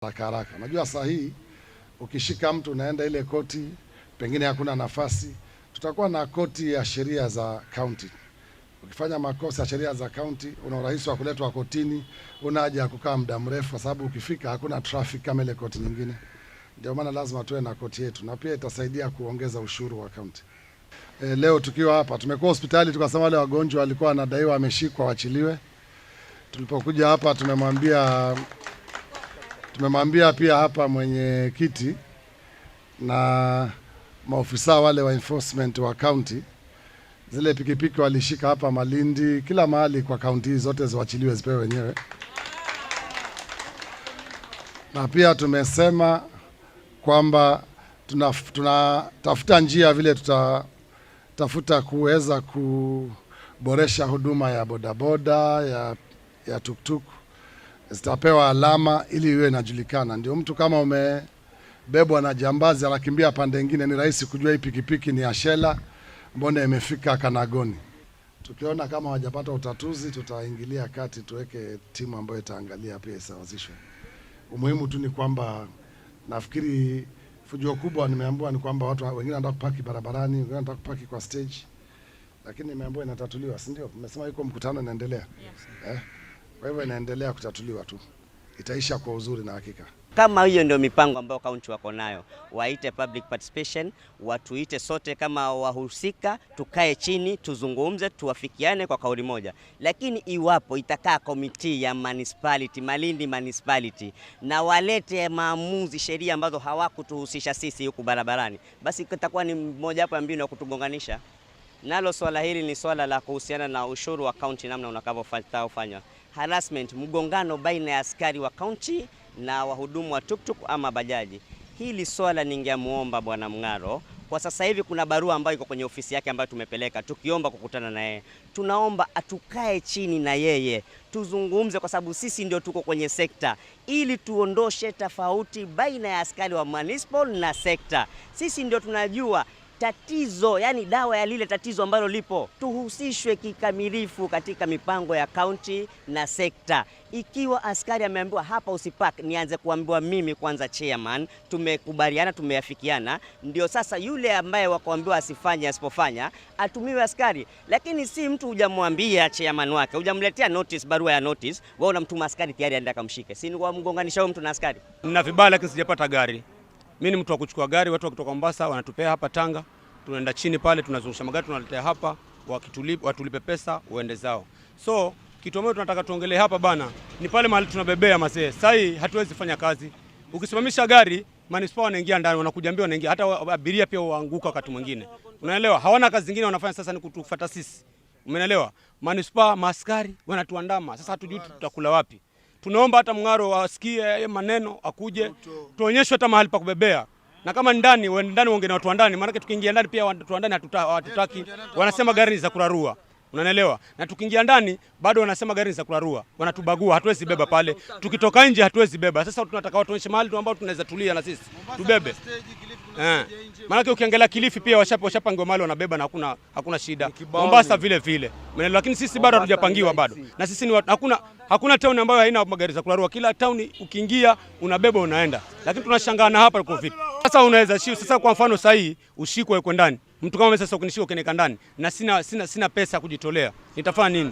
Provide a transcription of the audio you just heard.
haraka. Unajua saa hii ukishika mtu unaenda ile koti, pengine hakuna nafasi. Tutakuwa na koti ya sheria za county. Ukifanya makosa ya sheria za county, una urahisi wa kuletwa kotini, una haja ya kukaa muda mrefu kwa sababu ukifika hakuna traffic kama ile koti nyingine. Ndio maana lazima tuwe na koti yetu, na pia itasaidia kuongeza ushuru wa county. Leo tukiwa hapa tumekuwa hospitali tukasema wale wagonjwa walikuwa wanadaiwa wameshikwa waachiliwe. Tulipokuja hapa tumemwambia pia hapa mwenye kiti na maofisa wale wa enforcement wa county, zile pikipiki walishika hapa Malindi, kila mahali kwa county zote ziwachiliwe zipewe wenyewe. Na pia tumesema kwamba tunatafuta njia vile tutatafuta kuweza kuboresha huduma ya bodaboda, ya tuktuk, zitapewa alama ili iwe inajulikana. Ndio mtu kama umebebwa na jambazi anakimbia pande nyingine, ni rahisi kujua hii pikipiki ni ya Shela, mbona imefika Kanagoni. Tukiona kama hawajapata utatuzi, tutaingilia kati, tuweke timu ambayo itaangalia pia isawazishwe. Umuhimu tu ni kwamba nafikiri fujo kubwa nimeambiwa ni kwamba watu wengine wanataka kupaki barabarani, wengine wanataka kupaki kwa stage. Lakini nimeambiwa inatatuliwa, si ndio? Mmesema yuko mkutano unaendelea. Yes. Kwa hivyo inaendelea kutatuliwa tu. Itaisha kwa uzuri na hakika. Kama hiyo ndio mipango ambayo kaunti wako nayo, waite public participation, watuite sote kama wahusika, tukae chini, tuzungumze, tuwafikiane kwa kauli moja. Lakini iwapo itakaa komiti ya municipality, Malindi municipality, na walete maamuzi, sheria ambazo hawakutuhusisha sisi huku barabarani, basi itakuwa ni moja wapo ya mbinu ya kutugonganisha. Nalo swala hili ni swala la kuhusiana na ushuru wa county, namna unakavyofanywa. Harassment, mgongano baina ya askari wa county na wahudumu wa tuktuk ama bajaji. Hili swala ningemuomba Bwana Mung'Aro, kwa sasa hivi kuna barua ambayo iko kwenye ofisi yake ambayo tumepeleka tukiomba kukutana na yeye. Tunaomba atukae chini na yeye, tuzungumze, kwa sababu sisi ndio tuko kwenye sekta, ili tuondoshe tofauti baina ya askari wa municipal na sekta. Sisi ndio tunajua tatizo, yani dawa ya lile tatizo ambalo lipo. Tuhusishwe kikamilifu katika mipango ya county na sekta. Ikiwa askari ameambiwa hapa usipark, nianze kuambiwa mimi kwanza chairman, tumekubaliana, tumeafikiana, ndio sasa yule ambaye wakuambiwa asifanye, asipofanya atumiwe askari. Lakini si mtu hujamwambia chairman wake, hujamletea notice, barua ya notice, wewe unamtuma askari tayari aende akamshike. Si ni kwa mgonganisha huyo mtu na askari? Nina vibali lakini sijapata gari. Mimi ni mtu wa kuchukua gari, watu kutoka Mombasa wanatupea hapa Tanga, tunaenda chini pale, tunazungusha magari, tunaletea hapa, watulipe pesa uende zao. So kitu ambacho tunataka tuongelee hapa bana ni pale mahali tunabebea masee. Sasa hii hatuwezi fanya kazi. Ukisimamisha gari, manispaa wanaingia ndani, wanakuja wanaingia, hata abiria pia waanguka wakati mwingine. Unaelewa? Hawana kazi nyingine wanafanya, sasa ni kutufuata sisi. Umeelewa? Manispaa, maaskari wanatuandama. Sasa hatujui tutakula wapi. Tunaomba hata Mung'Aro asikie maneno, akuje tuonyeshwe hata mahali pa kubebea. Na kama ndani waongee na watu wa ndani, maana tukiingia ndani pia watu wa ndani hatutaki, wanasema gari za kurarua. Unanielewa? Na tukiingia ndani bado wanasema gari za kurarua. Wanatubagua, hatuwezi beba pale. Tukitoka nje hatuwezi beba. Sasa tunataka watu tuonyeshe mahali ambao tunaweza tulia na sisi tubebe. Maana ukiangalia Kilifi pia washapangiwa mahali wanabeba na hakuna shida. Mombasa vile vile. Lakini sisi bado hatujapangiwa bado. Na sisi ni hakuna town ambayo haina magari za kurarua. Kila town ukiingia unabeba unaenda. Lakini tunashangaa na hapa kwa vipi? Sasa unaweza sasa kwa mfano sasa hii ushikwe uko ndani. Mtu kama sasa ukinishika ukineka ndani na sina pesa kujitolea, nitafanya nini?